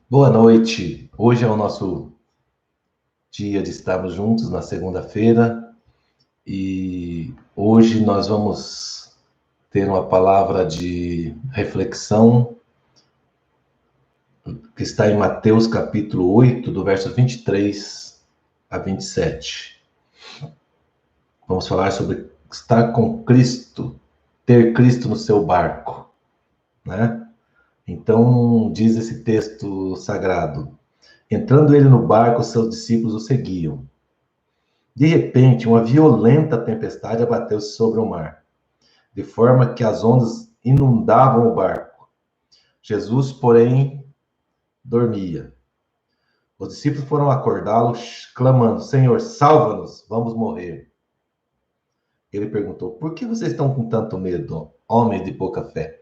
Boa noite. Hoje é o nosso dia de estarmos juntos na segunda-feira e hoje nós vamos ter uma palavra de reflexão que está em Mateus capítulo 8, do verso 23 a 27. Vamos falar sobre estar com Cristo, ter Cristo no seu barco, né? Então, diz esse texto sagrado: entrando ele no barco, seus discípulos o seguiam. De repente, uma violenta tempestade abateu-se sobre o mar, de forma que as ondas inundavam o barco. Jesus, porém, dormia. Os discípulos foram acordá-lo, clamando: Senhor, salva-nos, vamos morrer. Ele perguntou: Por que vocês estão com tanto medo, homens de pouca fé?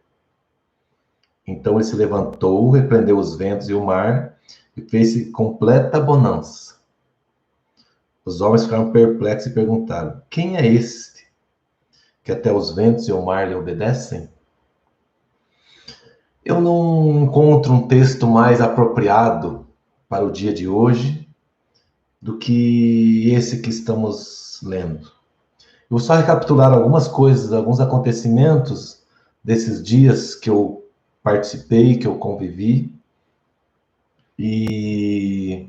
Então ele se levantou, repreendeu os ventos e o mar e fez-se completa bonança. Os homens ficaram perplexos e perguntaram: Quem é este que até os ventos e o mar lhe obedecem? Eu não encontro um texto mais apropriado para o dia de hoje do que esse que estamos lendo. Eu vou só recapitular algumas coisas, alguns acontecimentos desses dias que eu participei, que eu convivi, e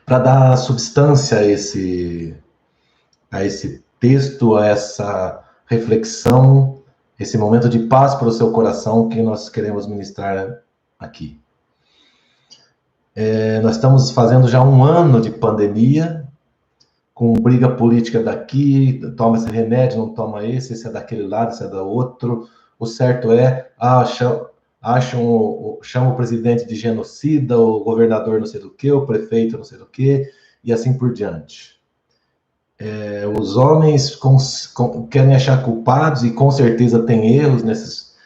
para dar substância a esse texto, a essa reflexão, esse momento de paz para o seu coração que nós queremos ministrar aqui. Nós estamos fazendo já um ano de pandemia, com briga política daqui, toma esse remédio, não toma esse é daquele lado, esse é do outro. O certo é, chama o presidente de genocida, o governador não sei do que, o prefeito não sei do que, e assim por diante. Os homens querem achar culpados, e com certeza tem erros nesses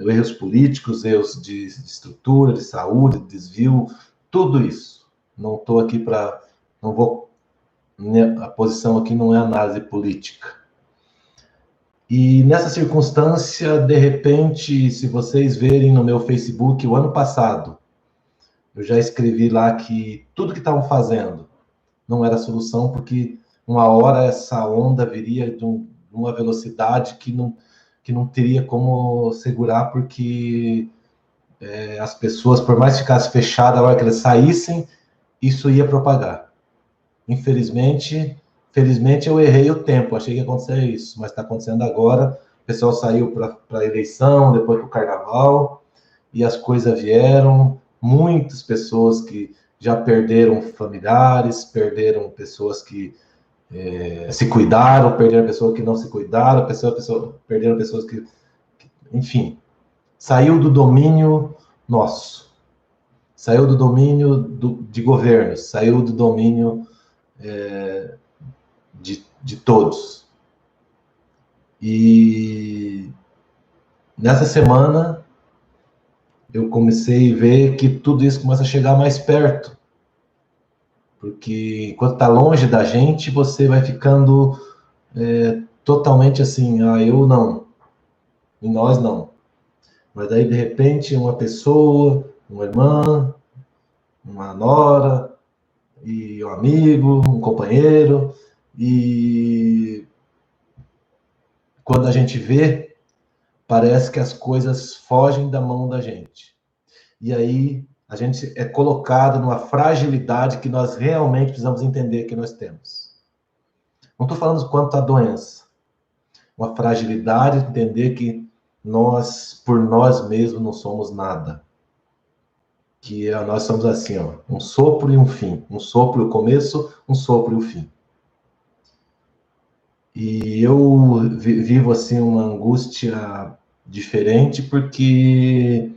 erros políticos, erros de estrutura, de saúde, de desvio, tudo isso. Não estou aqui para... Não vou... A posição aqui não é análise política. E nessa circunstância, de repente, se vocês verem no meu Facebook, o ano passado, eu já escrevi lá que tudo que estavam fazendo não era solução, porque uma hora essa onda viria de uma velocidade que não teria como segurar, porque as pessoas, por mais que ficasse fechada, a hora que elas saíssem, isso ia propagar. Felizmente eu errei o tempo, achei que ia acontecer isso, mas está acontecendo agora. O pessoal saiu para a eleição, depois para o carnaval, e as coisas vieram. Muitas pessoas que já perderam familiares, perderam pessoas que se cuidaram, perderam pessoas que não se cuidaram, perderam pessoas que, enfim, saiu do domínio nosso, saiu do domínio de governos, saiu do domínio de todos. E nessa semana eu comecei a ver que tudo isso começa a chegar mais perto, porque enquanto está longe da gente, você vai ficando totalmente assim, eu não, e nós não. Mas daí, de repente, uma pessoa, uma irmã, uma nora, e um amigo, um companheiro, e quando a gente vê, parece que as coisas fogem da mão da gente. E aí a gente é colocado numa fragilidade que nós realmente precisamos entender que nós temos. Não estou falando quanto à doença. Uma fragilidade de entender que nós, por nós mesmos, não somos nada. Que nós somos assim, um sopro e um fim. Um sopro e o começo, um sopro e o fim. E eu vivo assim uma angústia diferente, porque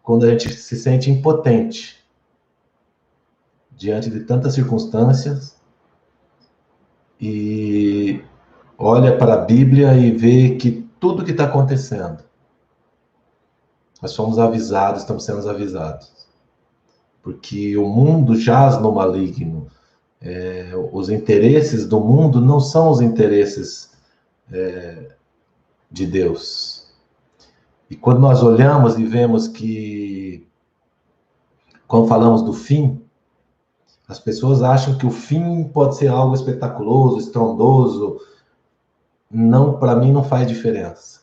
quando a gente se sente impotente diante de tantas circunstâncias e olha para a Bíblia e vê que tudo que está acontecendo, nós fomos avisados, estamos sendo avisados, porque o mundo jaz no maligno. Os interesses do mundo não são os interesses de Deus. E quando nós olhamos e vemos que quando falamos do fim, as pessoas acham que o fim pode ser algo espetaculoso, estrondoso. Não, para mim não faz diferença.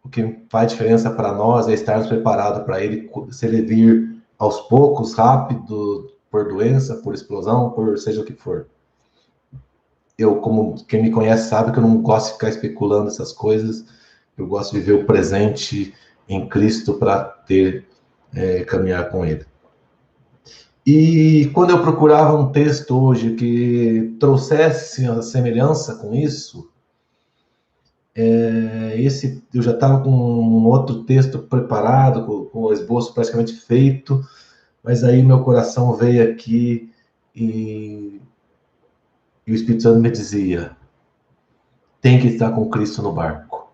O que faz diferença para nós é estarmos preparados para ele, se ele vir aos poucos, rápido, por doença, por explosão, por seja o que for. Eu, como quem me conhece sabe que eu não gosto de ficar especulando essas coisas. Eu gosto de viver o presente em Cristo para caminhar com ele. E quando eu procurava um texto hoje que trouxesse a semelhança com isso, eu já estava com um outro texto preparado, com o esboço praticamente feito, mas aí meu coração veio aqui e o Espírito Santo me dizia: tem que estar com Cristo no barco.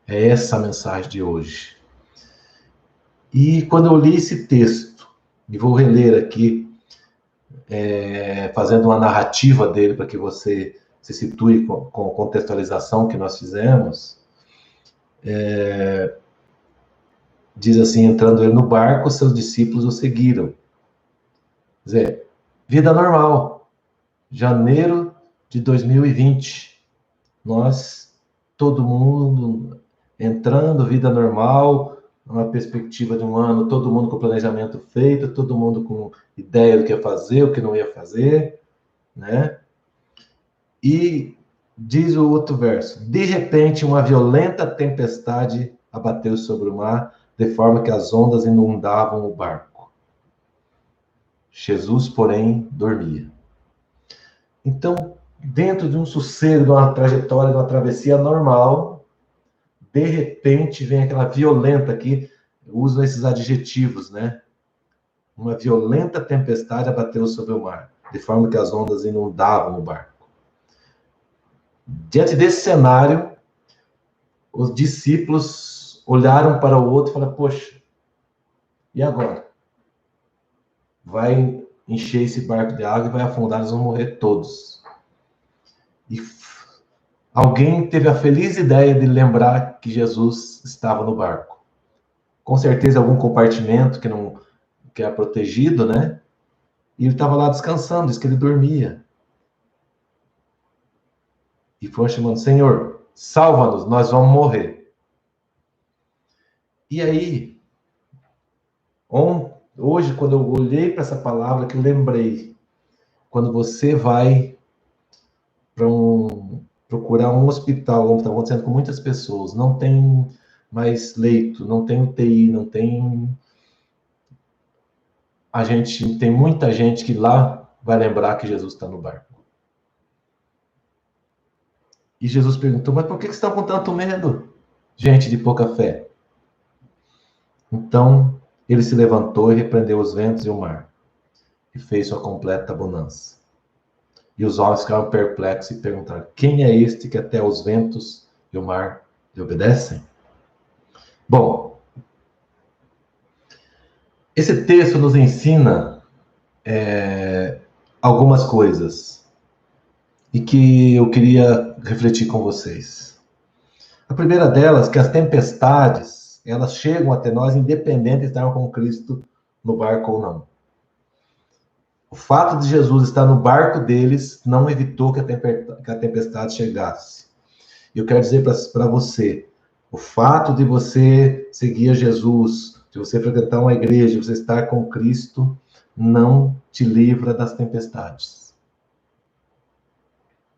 É essa a mensagem de hoje. E quando eu li esse texto, e vou reler aqui, fazendo uma narrativa dele para que você se situe com a contextualização que nós fizemos, diz assim: entrando ele no barco, seus discípulos o seguiram. Quer dizer, vida normal, janeiro de 2020, nós, todo mundo entrando, vida normal, uma perspectiva de um ano, todo mundo com planejamento feito, todo mundo com ideia do que ia fazer, o que não ia fazer, né? E diz o outro verso: de repente, uma violenta tempestade abateu sobre o mar, de forma que as ondas inundavam o barco. Jesus, porém, dormia. Então, dentro de um sossego, de uma trajetória, de uma travessia normal, de repente vem aquela violenta aqui, usam esses adjetivos, né? Uma violenta tempestade abateu sobre o mar, de forma que as ondas inundavam o barco. Diante desse cenário, os discípulos olharam para o outro e falaram: poxa, e agora? Vai encher esse barco de água e vai afundar, eles vão morrer todos. E alguém teve a feliz ideia de lembrar que Jesus estava no barco. Com certeza algum compartimento que era protegido, né? E ele estava lá descansando, diz que ele dormia. E foram chamando: Senhor, salva-nos, nós vamos morrer. E aí, hoje, quando eu olhei para essa palavra, que eu lembrei, quando você vai procurar um hospital, como está acontecendo com muitas pessoas, não tem mais leito, não tem UTI, não tem... tem muita gente que lá vai lembrar que Jesus está no barco. E Jesus perguntou: mas por que vocês estão com tanto medo, gente de pouca fé? Então, ele se levantou e repreendeu os ventos e o mar, e fez sua completa bonança. E os homens ficaram perplexos e perguntaram: quem é este que até os ventos e o mar lhe obedecem? Bom, esse texto nos ensina algumas coisas e que eu queria refletir com vocês. A primeira delas, que as tempestades, elas chegam até nós independente de estarmos com Cristo no barco ou não. O fato de Jesus estar no barco deles não evitou que a tempestade chegasse. Eu quero dizer para você, o fato de você seguir a Jesus, de você frequentar uma igreja, de você estar com Cristo, não te livra das tempestades.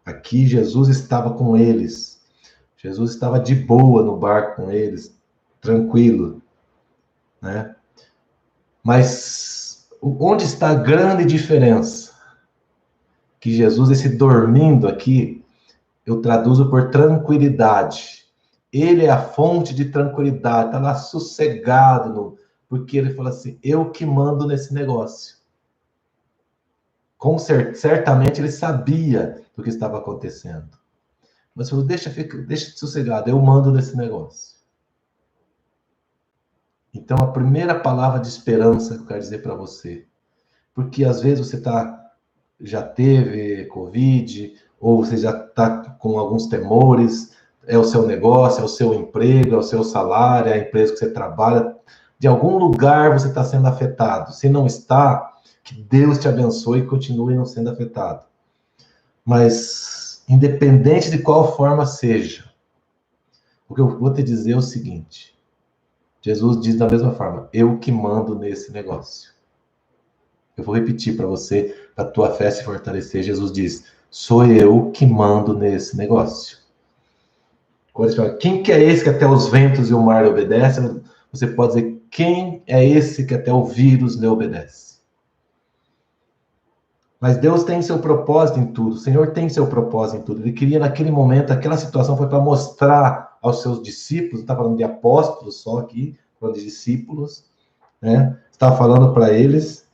Aqui Jesus estava com eles. Jesus estava de boa no barco com eles, tranquilo, né? Mas onde está a grande diferença? Que Jesus, esse dormindo aqui, eu traduzo por tranquilidade. Ele é a fonte de tranquilidade, está lá sossegado, porque ele fala assim: eu que mando nesse negócio. Certamente ele sabia do que estava acontecendo. Mas falou: deixa sossegado, eu mando nesse negócio. Então, a primeira palavra de esperança que eu quero dizer para você, porque às vezes você já teve Covid, ou você já está com alguns temores, é o seu negócio, é o seu emprego, é o seu salário, é a empresa que você trabalha, de algum lugar você está sendo afetado. Se não está, que Deus te abençoe e continue não sendo afetado. Mas, independente de qual forma seja, o que eu vou te dizer é o seguinte: Jesus diz da mesma forma, eu que mando nesse negócio. Eu vou repetir para você, para a tua fé se fortalecer. Jesus diz, sou eu que mando nesse negócio. Quando ele fala, quem que é esse que até os ventos e o mar lhe obedecem? Você pode dizer, quem é esse que até o vírus lhe obedece? Mas Deus tem seu propósito em tudo. O Senhor tem seu propósito em tudo. Ele queria, naquele momento, aquela situação foi para mostrar aos seus discípulos, não está falando de apóstolos só aqui, falando de discípulos, né? Está falando para eles,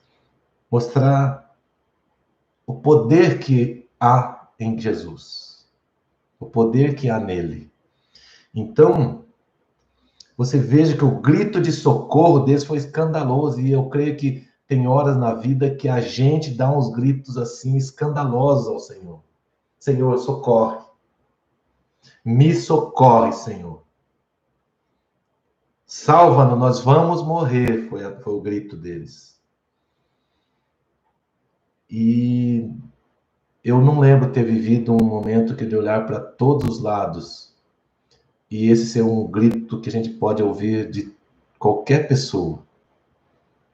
mostrar o poder que há em Jesus. O poder que há nele. Então, você veja que o grito de socorro deles foi escandaloso. E eu creio que tem horas na vida que a gente dá uns gritos assim escandalosos ao Senhor. Senhor, socorre. Me socorre, Senhor. Salva-nos, nós vamos morrer, foi o grito deles. E eu não lembro ter vivido um momento que de olhar para todos os lados e esse ser um grito que a gente pode ouvir de qualquer pessoa,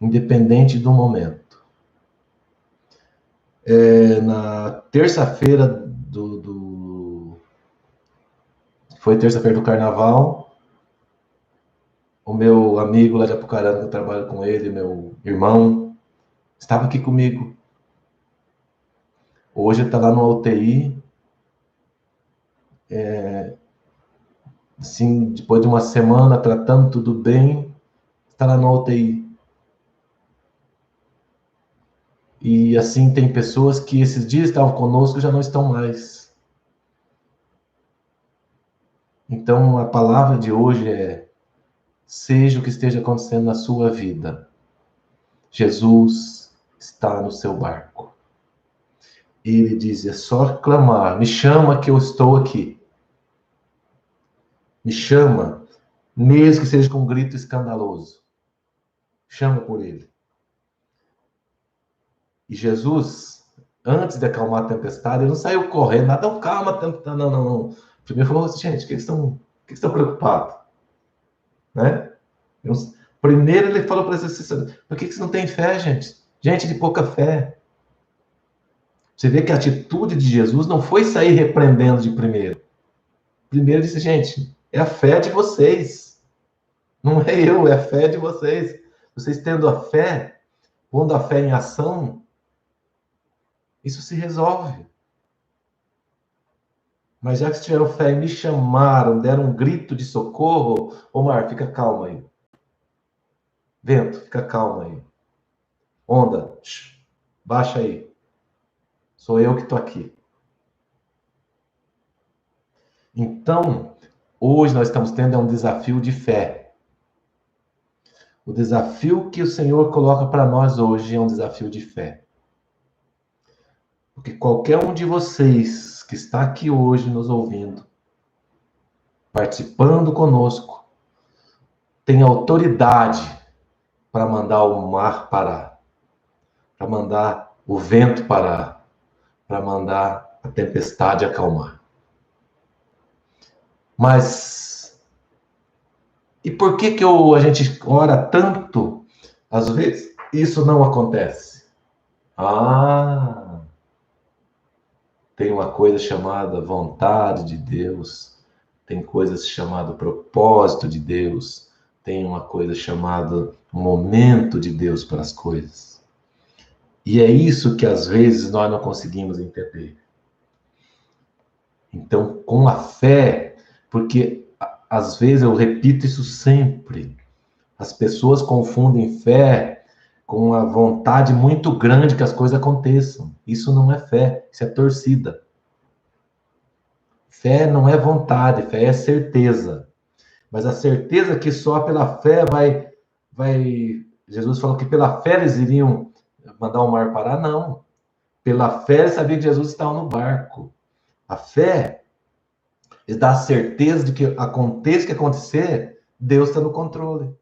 independente do momento. Na terça-feira foi terça-feira do Carnaval, o meu amigo lá de Apucarana, que eu trabalho com ele, meu irmão, estava aqui comigo. Hoje ele está lá no UTI, assim, depois de uma semana tratando tudo bem, está lá no UTI. E assim, tem pessoas que esses dias estavam conosco e já não estão mais. Então, a palavra de hoje é: seja o que esteja acontecendo na sua vida, Jesus está no seu barco. Ele diz, é só clamar, me chama que eu estou aqui. Me chama, mesmo que seja com um grito escandaloso. Chama por ele. E Jesus, antes de acalmar a tempestade, ele não saiu correndo, nada, não, calma, tempestade, não. Primeiro falou assim, gente, que estão preocupados? Né? Primeiro ele falou para eles, por que você não tem fé, gente? Gente de pouca fé. Você vê que a atitude de Jesus não foi sair repreendendo de primeiro. Primeiro ele disse, gente, é a fé de vocês. Não é eu, é a fé de vocês. Vocês tendo a fé, pondo a fé em ação, isso se resolve. Mas já que tiveram fé e me chamaram, deram um grito de socorro, ô mar, fica calma aí. Vento, fica calma aí. Onda, baixa aí. Sou eu que estou aqui. Então, hoje nós estamos tendo um desafio de fé. O desafio que o Senhor coloca para nós hoje é um desafio de fé. Porque qualquer um de vocês que está aqui hoje nos ouvindo, participando conosco, tem autoridade para mandar o mar parar, para mandar o vento parar, para mandar a tempestade acalmar. Mas e por que a gente ora tanto, às vezes isso não acontece? Tem uma coisa chamada vontade de Deus, tem coisas chamadas propósito de Deus, tem uma coisa chamada momento de Deus para as coisas. E é isso que às vezes nós não conseguimos entender. Então, com a fé, porque às vezes eu repito isso sempre, as pessoas confundem fé com uma vontade muito grande que as coisas aconteçam. Isso não é fé, isso é torcida. Fé não é vontade, fé é certeza. Mas a certeza que só pela fé vai... Jesus falou que pela fé eles iriam mandar o mar parar, não. Pela fé eles sabiam que Jesus estava no barco. A fé dá a certeza de que aconteça o que acontecer, Deus está no controle.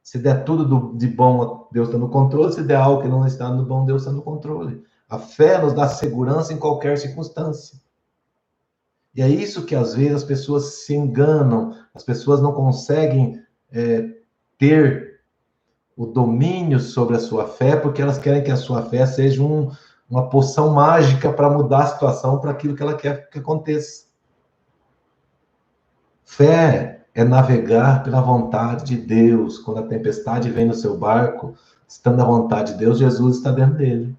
Se der tudo de bom, Deus está no controle. Se der algo que não está no bom, Deus está no controle. A fé nos dá segurança em qualquer circunstância. E é isso que, às vezes, as pessoas se enganam. As pessoas não conseguem ter o domínio sobre a sua fé, porque elas querem que a sua fé seja uma poção mágica para mudar a situação para aquilo que ela quer que aconteça. Fé é navegar pela vontade de Deus. Quando a tempestade vem no seu barco, estando à vontade de Deus, Jesus está dentro dele.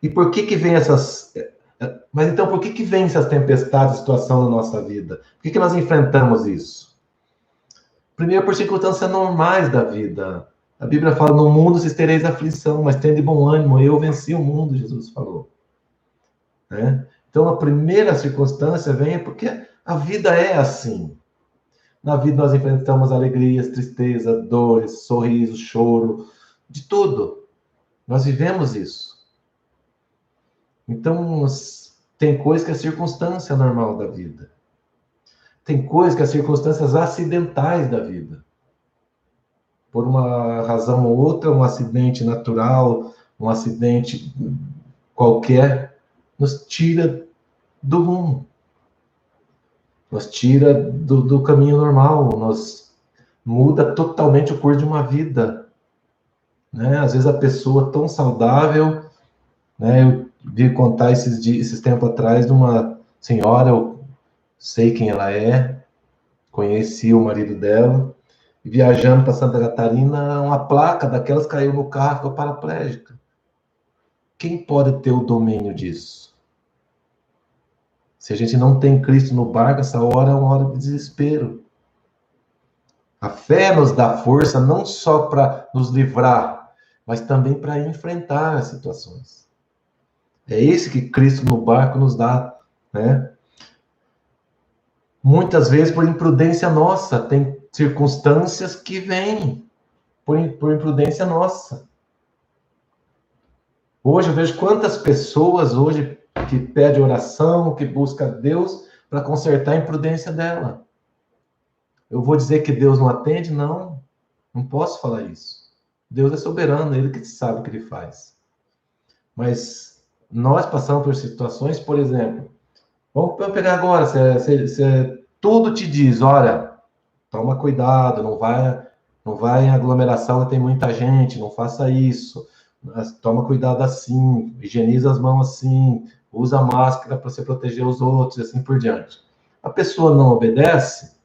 E por que vem essas... Mas então, por que vem essas tempestades, situação na nossa vida? Por que nós enfrentamos isso? Primeiro, por circunstâncias normais da vida. A Bíblia fala, no mundo vocês tereis aflição, mas tende bom ânimo, eu venci o mundo, Jesus falou. Né? Então, a primeira circunstância vem porque a vida é assim. Na vida nós enfrentamos alegrias, tristeza, dores, sorriso, choro, de tudo. Nós vivemos isso. Então, tem coisa que é circunstância normal da vida. Tem coisa que é circunstâncias acidentais da vida. Por uma razão ou outra, um acidente natural, um acidente qualquer, nos tira do rumo. Nos tira do caminho normal. Nos muda totalmente o curso de uma vida. Né? Às vezes a pessoa tão saudável, né? Eu vi contar esses tempos atrás de uma senhora, eu sei quem ela é, conheci o marido dela, e viajando para Santa Catarina, uma placa daquelas caiu no carro, ficou paraplégica. Quem pode ter o domínio disso? Se a gente não tem Cristo no barco, essa hora é uma hora de desespero. A fé nos dá força não só para nos livrar, mas também para enfrentar as situações. É esse que Cristo no barco nos dá, né? Muitas vezes por imprudência nossa, tem circunstâncias que vêm por imprudência nossa. Hoje eu vejo quantas pessoas hoje que pedem oração, que buscam Deus para consertar a imprudência dela. Eu vou dizer que Deus não atende? Não posso falar isso. Deus é soberano, Ele que sabe o que Ele faz. Mas nós passamos por situações, por exemplo, vamos pegar agora, se tudo te diz, olha, toma cuidado, não vai em aglomeração, tem muita gente, não faça isso, toma cuidado assim, higieniza as mãos assim, usa máscara para você proteger os outros, e assim por diante. A pessoa não obedece,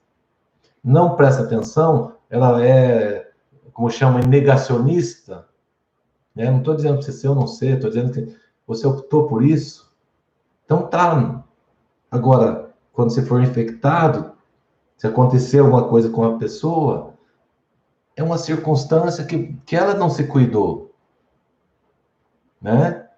não presta atenção, ela é, como chama, negacionista, né? Não estou dizendo para você ser ou não ser, estou dizendo que você optou por isso. Então tá. Agora, quando você for infectado, se acontecer alguma coisa com a pessoa, é uma circunstância que ela não se cuidou, né?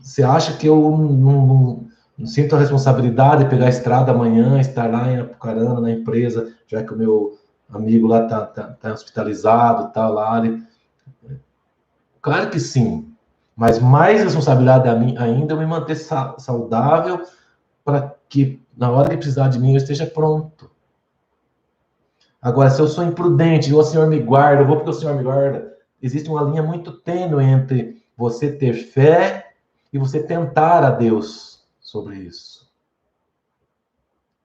Você acha que eu não sinto a responsabilidade de pegar a estrada amanhã, estar lá em Apucarana, na empresa, já que o meu amigo lá tá hospitalizado, tá lá. Claro que sim, mas mais responsabilidade a mim ainda eu me manter saudável para que na hora que precisar de mim eu esteja pronto. Agora, se eu sou imprudente, o Senhor me guarda, eu vou porque o Senhor me guarda, existe uma linha muito tênue entre você ter fé e você tentar a Deus sobre isso.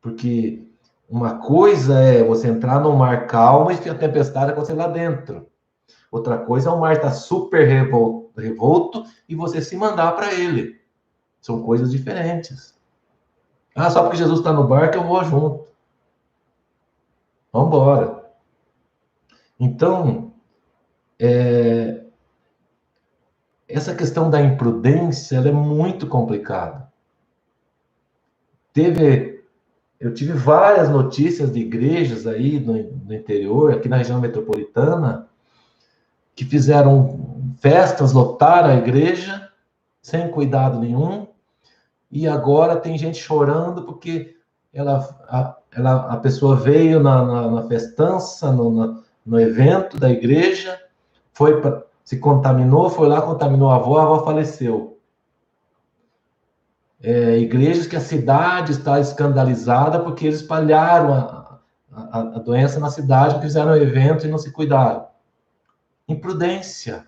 Porque uma coisa é você entrar no mar calmo e a tempestade acontecer lá dentro. Outra coisa é o mar estar super revolto e você se mandar para ele. São coisas diferentes. Ah, só porque Jesus está no barco eu vou junto. Vamos embora. Então, essa questão da imprudência ela é muito complicada. Eu tive várias notícias de igrejas aí no interior, aqui na região metropolitana, que fizeram festas, lotaram a igreja, sem cuidado nenhum, e agora tem gente chorando porque a pessoa veio na festança, no evento da igreja, se contaminou, foi lá, contaminou a avó faleceu. Igrejas que a cidade está escandalizada porque eles espalharam a doença na cidade, porque fizeram um evento e não se cuidaram. Imprudência.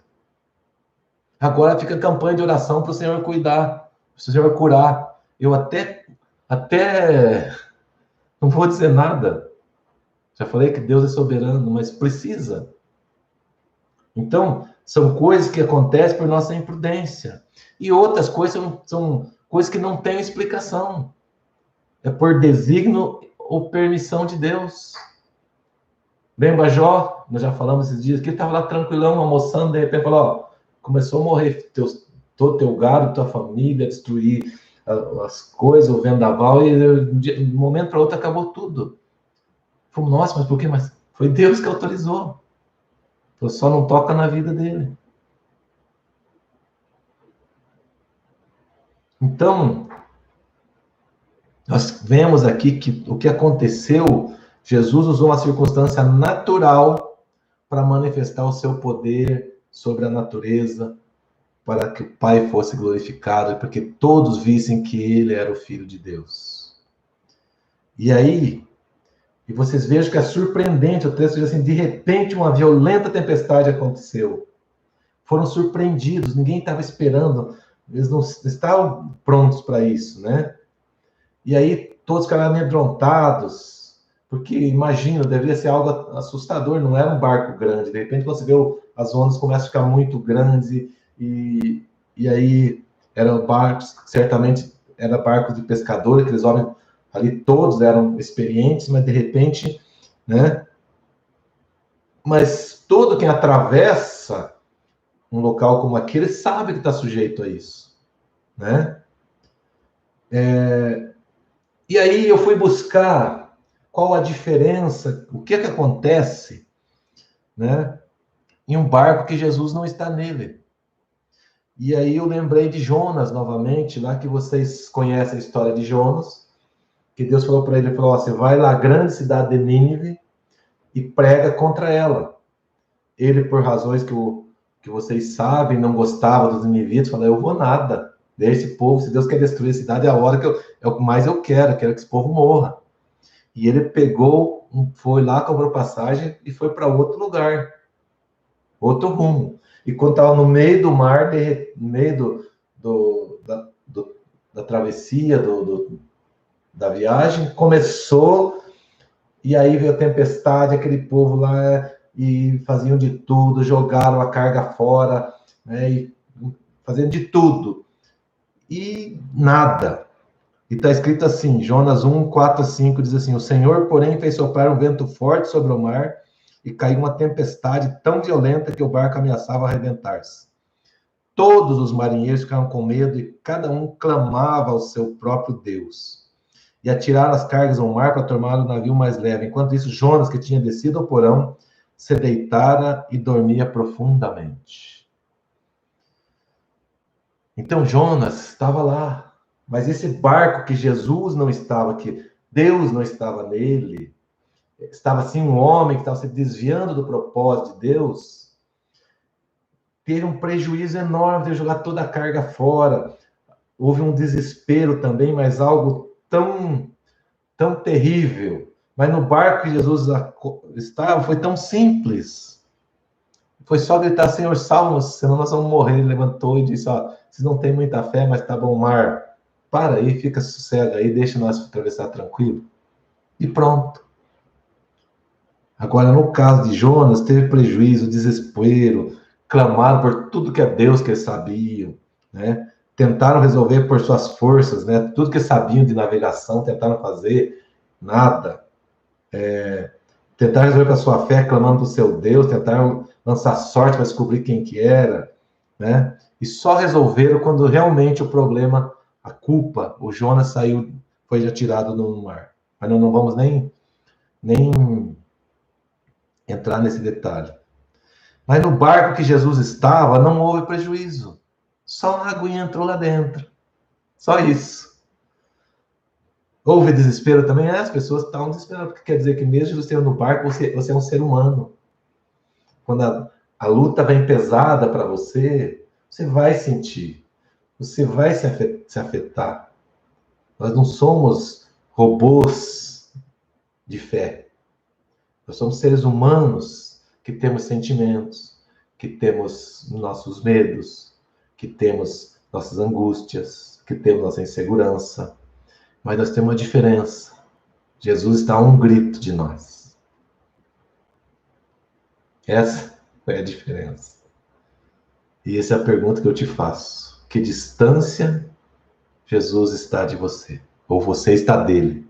Agora fica campanha de oração para o Senhor cuidar, para o Senhor curar. Eu até não vou dizer nada. Já falei que Deus é soberano, mas precisa. Então, são coisas que acontecem por nossa imprudência. E outras coisas são coisas que não têm explicação. É por desígnio ou permissão de Deus. Lembra Jó? Nós já falamos esses dias, que ele estava lá tranquilão, almoçando, de repente falou, ó, começou a morrer todo teu gado, tua família, destruir as coisas, o vendaval, e de um momento para outro acabou tudo. Falei, nossa, mas por quê? Mas foi Deus que autorizou. Só não toca na vida dele. Então, nós vemos aqui que o que aconteceu, Jesus usou uma circunstância natural para manifestar o seu poder sobre a natureza, para que o Pai fosse glorificado, porque todos vissem que ele era o Filho de Deus. E aí, e vocês vejam que é surpreendente, o texto diz assim, de repente uma violenta tempestade aconteceu. Foram surpreendidos, ninguém estava esperando, eles não estavam prontos para isso, né? E aí todos ficaram amedrontados, porque imagina, deveria ser algo assustador, não era um barco grande, de repente você vê as ondas começam a ficar muito grandes e aí eram barcos, certamente era barco de pescador, aqueles homens ali todos eram experientes, mas de repente, né? Mas todo quem atravessa um local como aquele sabe que está sujeito a isso, né? E aí eu fui buscar qual a diferença, o que é que acontece, né? Em um barco que Jesus não está nele. E aí eu lembrei de Jonas novamente, lá que vocês conhecem a história de Jonas, que Deus falou para ele, falou, você vai lá à grande cidade de Nínive e prega contra ela. Ele, por razões que vocês sabem, não gostava dos ninivitas, falou, eu vou nada. Deixa esse povo, se Deus quer destruir a cidade, é a hora que é o que mais eu quero que esse povo morra. E ele pegou, foi lá, comprou passagem e foi para outro lugar, outro rumo. E quando estava no meio do mar, no meio da travessia, da viagem, começou, e aí veio a tempestade, aquele povo lá, e faziam de tudo, jogaram a carga fora, né, e fazendo de tudo. E nada. E está escrito assim, Jonas 1, 4 a 5, diz assim, o Senhor, porém, fez soprar um vento forte sobre o mar e caiu uma tempestade tão violenta que o barco ameaçava arrebentar-se. Todos os marinheiros ficaram com medo e cada um clamava ao seu próprio Deus. E atiraram as cargas ao mar para tornar o navio mais leve. Enquanto isso, Jonas, que tinha descido ao porão, se deitara e dormia profundamente. Então Jonas estava lá, mas esse barco que Jesus não estava, que Deus não estava nele, estava assim um homem que estava se desviando do propósito de Deus, teve um prejuízo enorme de jogar toda a carga fora. Houve um desespero também, mas algo tão terrível. Mas no barco que Jesus estava, foi tão simples. Foi só gritar, Senhor, salva-nos, senão nós vamos morrer. Ele levantou e disse, ó, vocês não têm muita fé, mas tá bom, mar. Para aí, fica sossego aí, deixa nós atravessar tranquilo. E pronto. Agora, no caso de Jonas, teve prejuízo, desespero, clamaram por tudo que é Deus que eles sabiam, né? Tentaram resolver por suas forças, né? Tudo que sabiam de navegação, tentaram fazer, nada. Tentaram resolver com a sua fé, clamando para o seu Deus, tentaram lançar sorte para descobrir quem que era, né? E só resolveram quando realmente o problema, a culpa, o Jonas saiu, foi atirado no mar. Mas não vamos nem entrar nesse detalhe. Mas no barco que Jesus estava, não houve prejuízo. Só a aguinha entrou lá dentro. Só isso. Houve desespero também? As pessoas estavam desesperadas, porque quer dizer que mesmo você no barco, você é um ser humano. Quando a luta vem pesada para você, você vai sentir. Você vai se afetar. Nós não somos robôs de fé. Nós somos seres humanos que temos sentimentos, que temos nossos medos, que temos nossas angústias, que temos nossa insegurança. Mas nós temos uma diferença. Jesus está a um grito de nós. Essa é a diferença. E essa é a pergunta que eu te faço. Que distância Jesus está de você? Ou você está dele?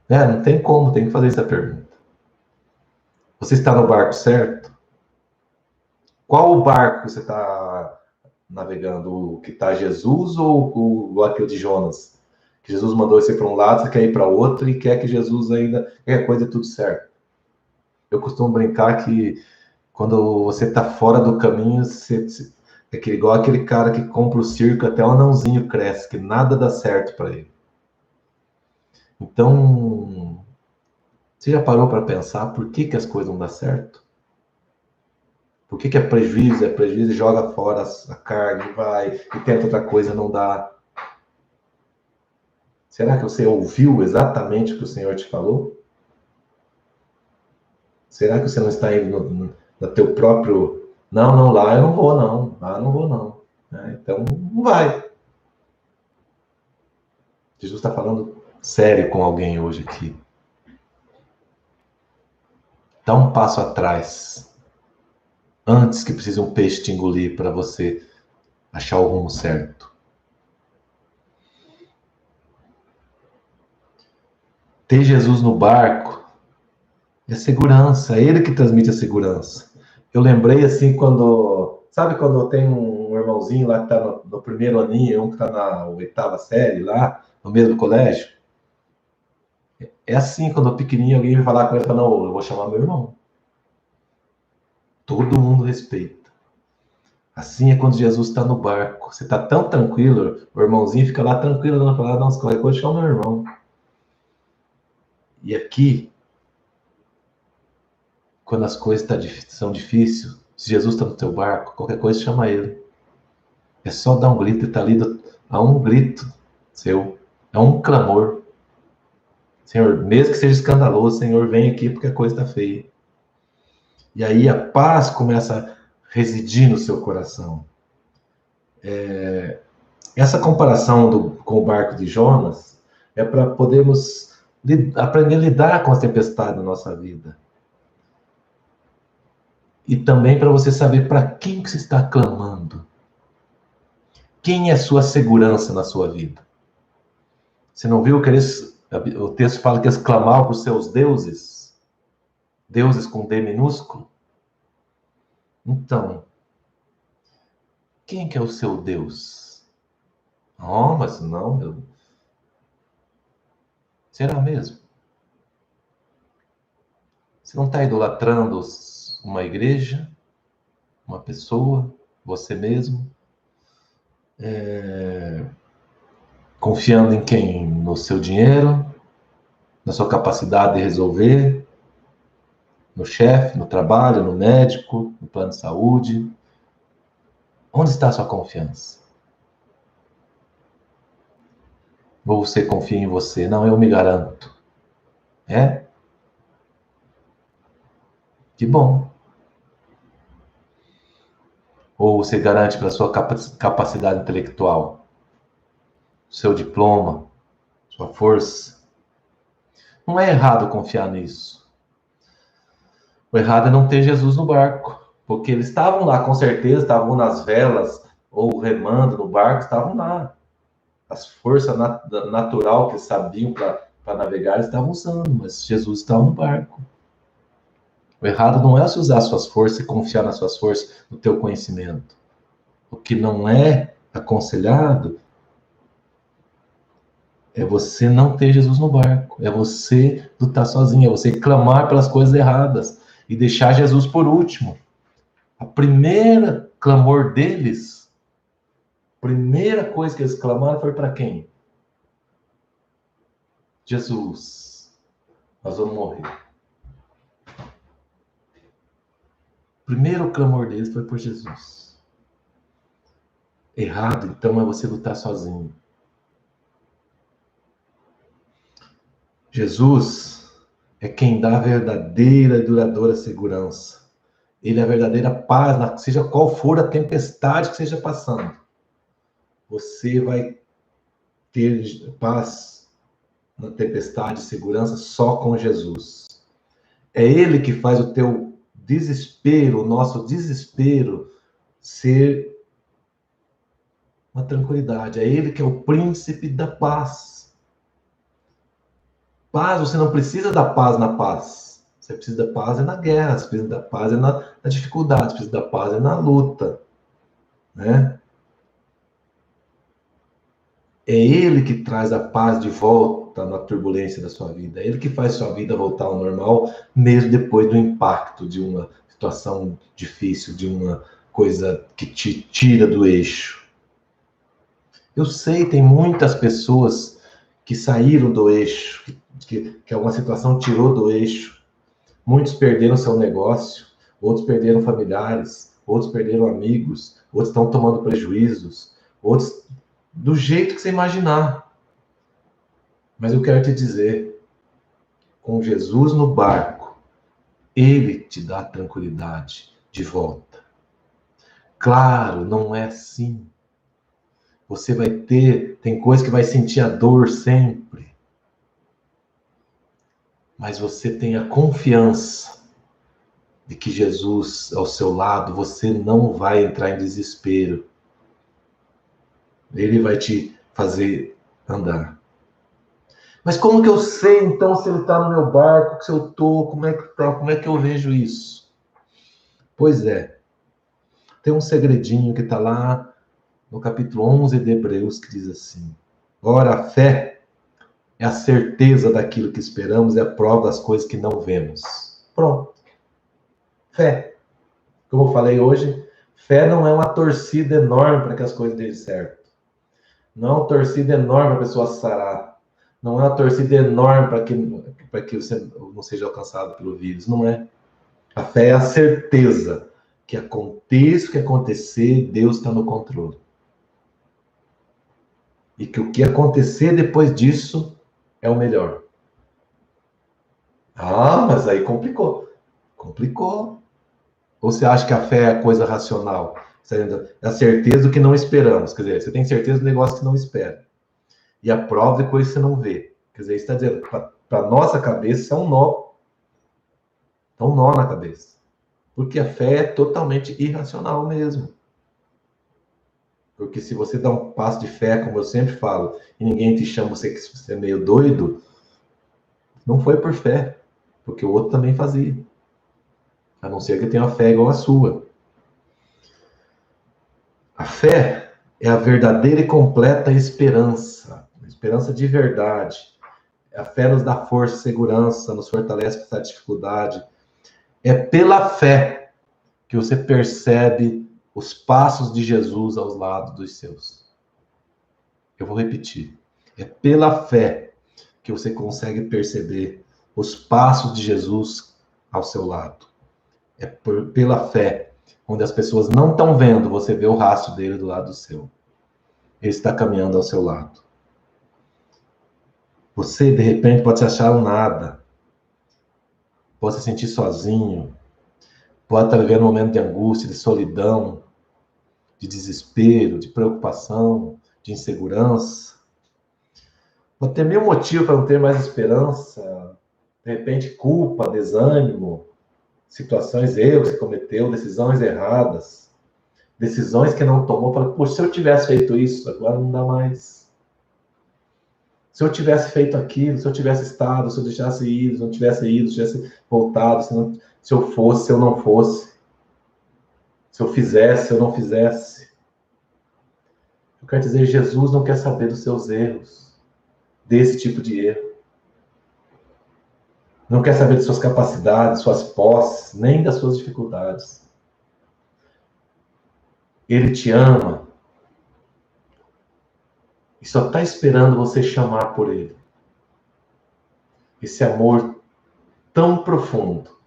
Não tem como, tem que fazer essa pergunta. Você está no barco certo? Qual o barco que você está navegando? O que está Jesus ou aquele de Jonas? Que Jesus mandou você para um lado, você quer ir para outro e quer que Jesus ainda... qualquer coisa é tudo certo. Eu costumo brincar que quando você está fora do caminho, é igual aquele cara que compra o circo até o anãozinho cresce, que nada dá certo para ele. Então, você já parou para pensar por que as coisas não dão certo? Por que é prejuízo? É prejuízo e joga fora a carga e vai, e tenta outra coisa, não dá. Será que você ouviu exatamente o que o Senhor te falou? Será que você não está indo no teu próprio... Não, lá eu não vou, não. Lá eu não vou, não. Então, não vai. Jesus está falando sério com alguém hoje aqui. Dá um passo atrás. Antes que precise um peixe te engolir para você achar o rumo certo. Ter Jesus no barco é segurança, é ele que transmite a segurança. Eu lembrei assim quando... Sabe quando tem um irmãozinho lá que está no primeiro aninho e um que está na 8ª série lá, no mesmo colégio? É assim, quando eu pequenininho, alguém vai falar com ele e fala, não, eu vou chamar meu irmão. Todo mundo respeita. Assim é quando Jesus está no barco. Você está tão tranquilo, o irmãozinho fica lá tranquilo, não fala, não, qualquer coisa chama meu irmão. E aqui, quando as coisas são difíceis, se Jesus está no teu barco, qualquer coisa chama ele. É só dar um grito, ele está ali a um grito seu, a um clamor. Senhor, mesmo que seja escandaloso, Senhor, vem aqui porque a coisa está feia. E aí a paz começa a residir no seu coração. Essa comparação com o barco de Jonas é para podermos aprender a lidar com as tempestades na nossa vida. E também para você saber para quem que você está clamando. Quem é a sua segurança na sua vida? Você não viu que o texto fala que eles clamavam para os seus deuses? Deuses com D minúsculo? Então, quem que é o seu Deus? Oh, mas não, será mesmo? Você não está idolatrando uma igreja, uma pessoa, você mesmo? Confiando em quem? No seu dinheiro? Na sua capacidade de resolver? No chefe, no trabalho, no médico, no plano de saúde? Onde está a sua confiança? Ou você confia em você? Não, eu me garanto. É? Que bom. Ou você garante pela sua capacidade intelectual, seu diploma, sua força? Não é errado confiar nisso. O errado é não ter Jesus no barco. Porque eles estavam lá, com certeza, estavam nas velas, ou remando no barco, estavam lá. As forças natural que eles sabiam para navegar, eles estavam usando, mas Jesus estava no barco. O errado não é você usar suas forças e confiar nas suas forças, no teu conhecimento. O que não é aconselhado é você não ter Jesus no barco. É você lutar sozinho, é você clamar pelas coisas erradas e deixar Jesus por último. A primeira clamor deles, a primeira coisa que eles clamaram foi para quem? Jesus, nós vamos morrer. O primeiro clamor deles foi por Jesus. Errado, então, é você lutar sozinho. Jesus é quem dá a verdadeira e duradoura segurança. Ele é a verdadeira paz, seja qual for a tempestade que esteja passando. Você vai ter paz na tempestade, segurança só com Jesus. É Ele que faz o teu desespero, o nosso desespero, ser uma tranquilidade. É Ele que é o príncipe da paz. Paz, você não precisa da paz na paz. Você precisa da paz na guerra, você precisa da paz na dificuldade, você precisa da paz na luta. Né? É Ele que traz a paz de volta na turbulência da sua vida. É Ele que faz sua vida voltar ao normal, mesmo depois do impacto de uma situação difícil, de uma coisa que te tira do eixo. Eu sei, tem muitas pessoas que saíram do eixo, que alguma situação tirou do eixo. Muitos perderam seu negócio, outros perderam familiares, outros perderam amigos, outros estão tomando prejuízos, outros do jeito que você imaginar. Mas eu quero te dizer, com Jesus no barco, Ele te dá tranquilidade de volta. Claro, não é assim. Você vai tem coisa que vai sentir a dor sempre. Mas você tem a confiança de que Jesus ao seu lado, você não vai entrar em desespero. Ele vai te fazer andar. Mas como que eu sei, então, se ele está no meu barco, se eu estou, como é que tá, como é que eu vejo isso? Pois é, tem um segredinho que está lá no capítulo 11 de Hebreus, que diz assim: ora, a fé é a certeza daquilo que esperamos e a prova das coisas que não vemos. Pronto. Fé. Como eu falei hoje, fé não é uma torcida enorme para que as coisas dêem certo. Não é uma torcida enorme para a pessoa sarar. Não é uma torcida enorme para que você não seja alcançado pelo vírus. Não é. A fé é a certeza que aconteça o que acontecer, Deus está no controle. E que o que acontecer depois disso é o melhor. Ah, mas aí complicou. Complicou. Ou você acha que a fé é a coisa racional? É a certeza do que não esperamos. Quer dizer, você tem certeza do negócio que não espera. E a prova de coisa que você não vê. Quer dizer, isso está dizendo, para a nossa cabeça, é um nó. É um nó na cabeça. Porque a fé é totalmente irracional mesmo. Porque se você dá um passo de fé, como eu sempre falo, e ninguém te chama, você que você é meio doido, não foi por fé. Porque o outro também fazia. A não ser que tenha uma fé igual a sua. A fé é a verdadeira e completa esperança. Esperança de verdade. A fé nos dá força e segurança, nos fortalece para essa dificuldade. É pela fé que você percebe os passos de Jesus aos lados dos seus. Eu vou repetir. É pela fé que você consegue perceber os passos de Jesus ao seu lado. É pela fé, onde as pessoas não estão vendo, você vê o rastro dele do lado do seu. Ele está caminhando ao seu lado. Você, de repente, pode se achar um nada. Pode se sentir sozinho. Pode estar vivendo um momento de angústia, de solidão, de desespero, de preocupação, de insegurança. Pode ter mil motivos para não ter mais esperança. De repente, culpa, desânimo, situações, erros que cometeu, decisões erradas, decisões que não tomou. Fala, poxa, se eu tivesse feito isso, agora não dá mais. Se eu tivesse feito aquilo, se eu tivesse estado, se eu deixasse ido, se eu não tivesse ido, se eu tivesse voltado, se eu fosse, se eu não fosse, se eu fizesse, se eu não fizesse. Eu quero dizer, Jesus não quer saber dos seus erros, desse tipo de erro. Não quer saber de suas capacidades, suas posses, nem das suas dificuldades. Ele te ama e só está esperando você chamar por ele. Esse amor tão profundo.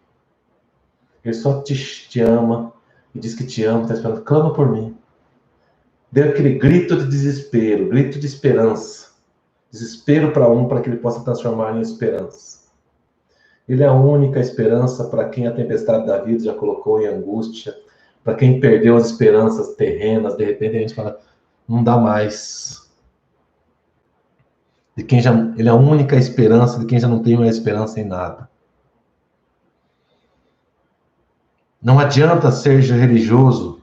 Ele só te ama e diz que te ama, está esperando, clama por mim. Dê aquele grito de desespero, grito de esperança. Desespero para um, para que ele possa transformar em esperança. Ele é a única esperança para quem a tempestade da vida já colocou em angústia, para quem perdeu as esperanças terrenas, de repente a gente fala, não dá mais. Ele é a única esperança de quem já não tem mais esperança em nada. Não adianta ser religioso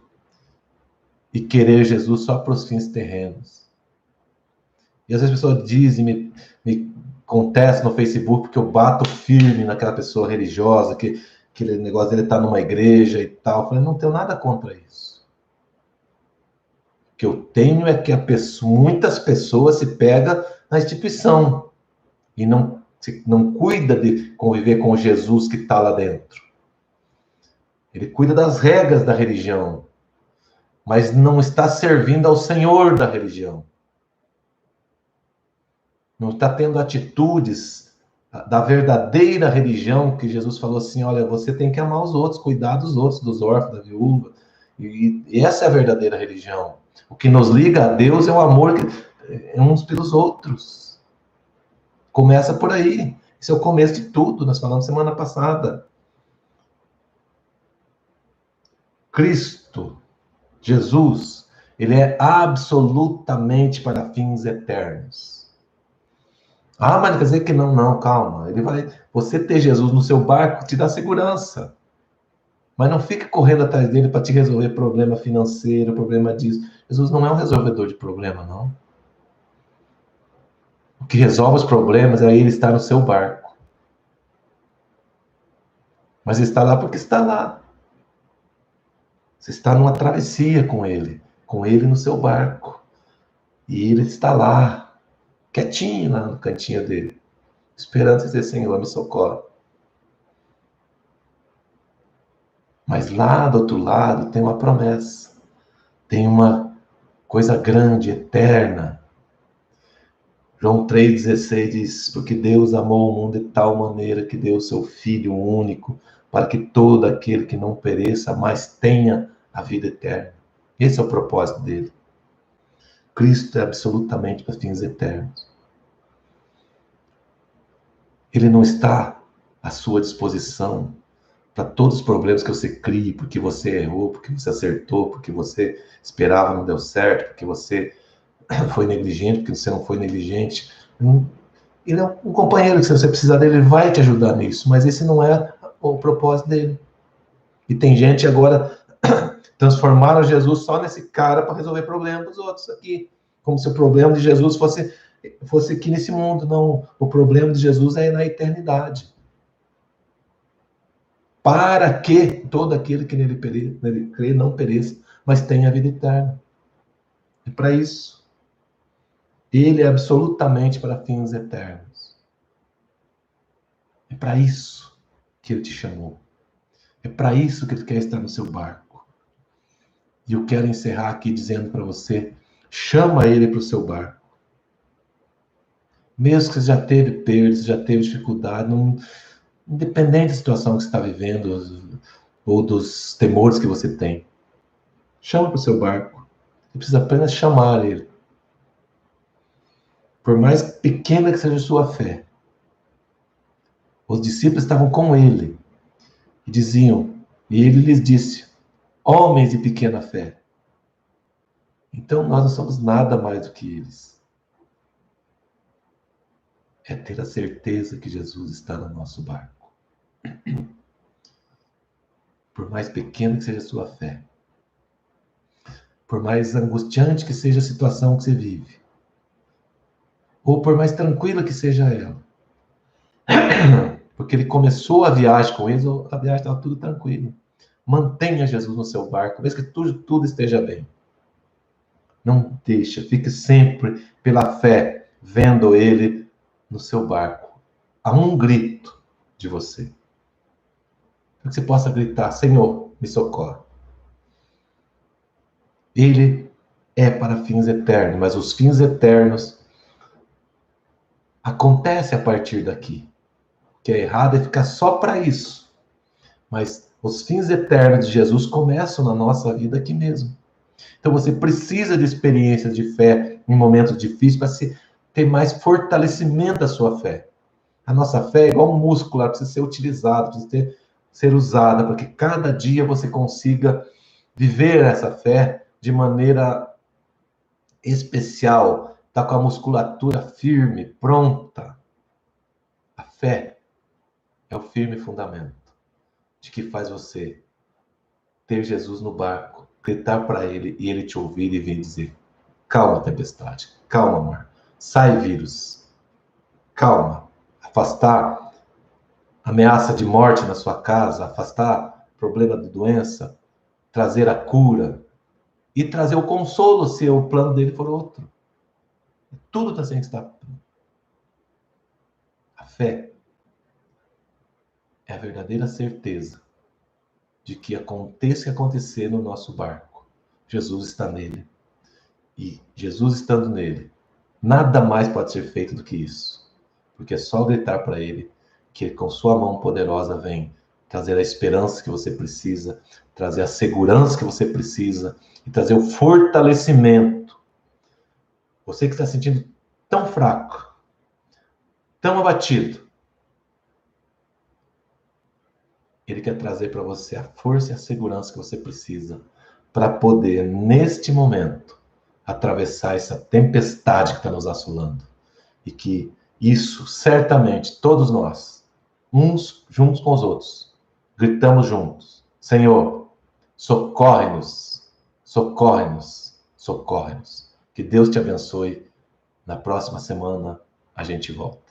e querer Jesus só para os fins terrenos. E às vezes as pessoas dizem, me contestam no Facebook porque eu bato firme naquela pessoa religiosa, que aquele negócio dele tá numa igreja e tal. Eu falei, não tenho nada contra isso. O que eu tenho é que muitas pessoas se pegam na instituição e não cuida de conviver com Jesus que está lá dentro. Ele cuida das regras da religião, mas não está servindo ao Senhor da religião. Não está tendo atitudes da verdadeira religião, que Jesus falou assim, olha, você tem que amar os outros, cuidar dos outros, dos órfãos, da viúva. E essa é a verdadeira religião. O que nos liga a Deus é o amor uns pelos outros. Começa por aí. Esse é o começo de tudo, nós falamos semana passada. Cristo, Jesus, ele é absolutamente para fins eternos. Ah, mas quer dizer que não, calma. Ele vai, você ter Jesus no seu barco te dá segurança. Mas não fique correndo atrás dele para te resolver problema financeiro, problema disso. Jesus não é um resolvedor de problema, não. O que resolve os problemas é ele estar no seu barco. Mas ele está lá porque está lá. Você está numa travessia com ele no seu barco. E ele está lá, quietinho lá no cantinho dele, esperando você dizer, Senhor, me socorre. Mas lá do outro lado tem uma promessa, tem uma coisa grande, eterna. João 3,16 diz, porque Deus amou o mundo de tal maneira que deu o seu Filho único, para que todo aquele que não pereça, mas tenha a vida eterna. Esse é o propósito dele. Cristo é absolutamente para fins eternos. Ele não está à sua disposição para todos os problemas que você cria, porque você errou, porque você acertou, porque você esperava não deu certo, porque você foi negligente, porque você não foi negligente. Ele é um companheiro que, se você precisar dele, ele vai te ajudar nisso, mas esse não é o propósito dele. E tem gente agora transformaram Jesus só nesse cara para resolver problemas dos outros aqui, como se o problema de Jesus fosse aqui nesse mundo. Não, o problema de Jesus é na eternidade. Para que todo aquele que nele crê não pereça, mas tenha a vida eterna. É para isso. Ele é absolutamente para fins eternos. É para isso que ele te chamou. É para isso que ele quer estar no seu barco. E eu quero encerrar aqui dizendo para você, chama ele para o seu barco. Mesmo que você já teve perdas, já teve dificuldade, independente da situação que você está vivendo, ou dos temores que você tem, chama para o seu barco. Você precisa apenas chamar ele. Por mais pequena que seja a sua fé, os discípulos estavam com ele e diziam, e ele lhes disse, homens de pequena fé. Então nós não somos nada mais do que eles. É ter a certeza que Jesus está no nosso barco. Por mais pequena que seja a sua fé, por mais angustiante que seja a situação que você vive, ou por mais tranquila que seja ela, porque ele começou a viagem com eles, a viagem estava tudo tranquilo. Mantenha Jesus no seu barco, mesmo que tudo esteja bem. Não deixa, fique sempre pela fé, vendo ele no seu barco, a um grito de você. Para que você possa gritar, Senhor, me socorre. Ele é para fins eternos, mas os fins eternos acontecem a partir daqui. O que é errado é ficar só para isso. Mas os fins eternos de Jesus começam na nossa vida aqui mesmo. Então você precisa de experiências de fé em momentos difíceis para ter mais fortalecimento da sua fé. A nossa fé é igual um músculo, ela precisa ser utilizada, precisa ser usada, para que cada dia você consiga viver essa fé de maneira especial, tá com a musculatura firme, pronta. A fé é o firme fundamento de que faz você ter Jesus no barco, gritar para ele e ele te ouvir e vir dizer: calma, tempestade, calma, mar, sai, vírus, calma. Afastar ameaça de morte na sua casa, afastar problema de doença, trazer a cura e trazer o consolo se o plano dele for outro. Tudo está sem estar. A fé é a verdadeira certeza de que aconteça o que acontecer no nosso barco, Jesus está nele. E Jesus estando nele, nada mais pode ser feito do que isso. Porque é só gritar para ele que ele, com sua mão poderosa, vem trazer a esperança que você precisa, trazer a segurança que você precisa e trazer o fortalecimento. Você que está se sentindo tão fraco, tão abatido, ele quer trazer para você a força e a segurança que você precisa para poder, neste momento, atravessar essa tempestade que está nos assolando. E que isso, certamente, todos nós, uns juntos com os outros, gritamos juntos: Senhor, socorre-nos, socorre-nos, socorre-nos. Que Deus te abençoe. Na próxima semana, a gente volta.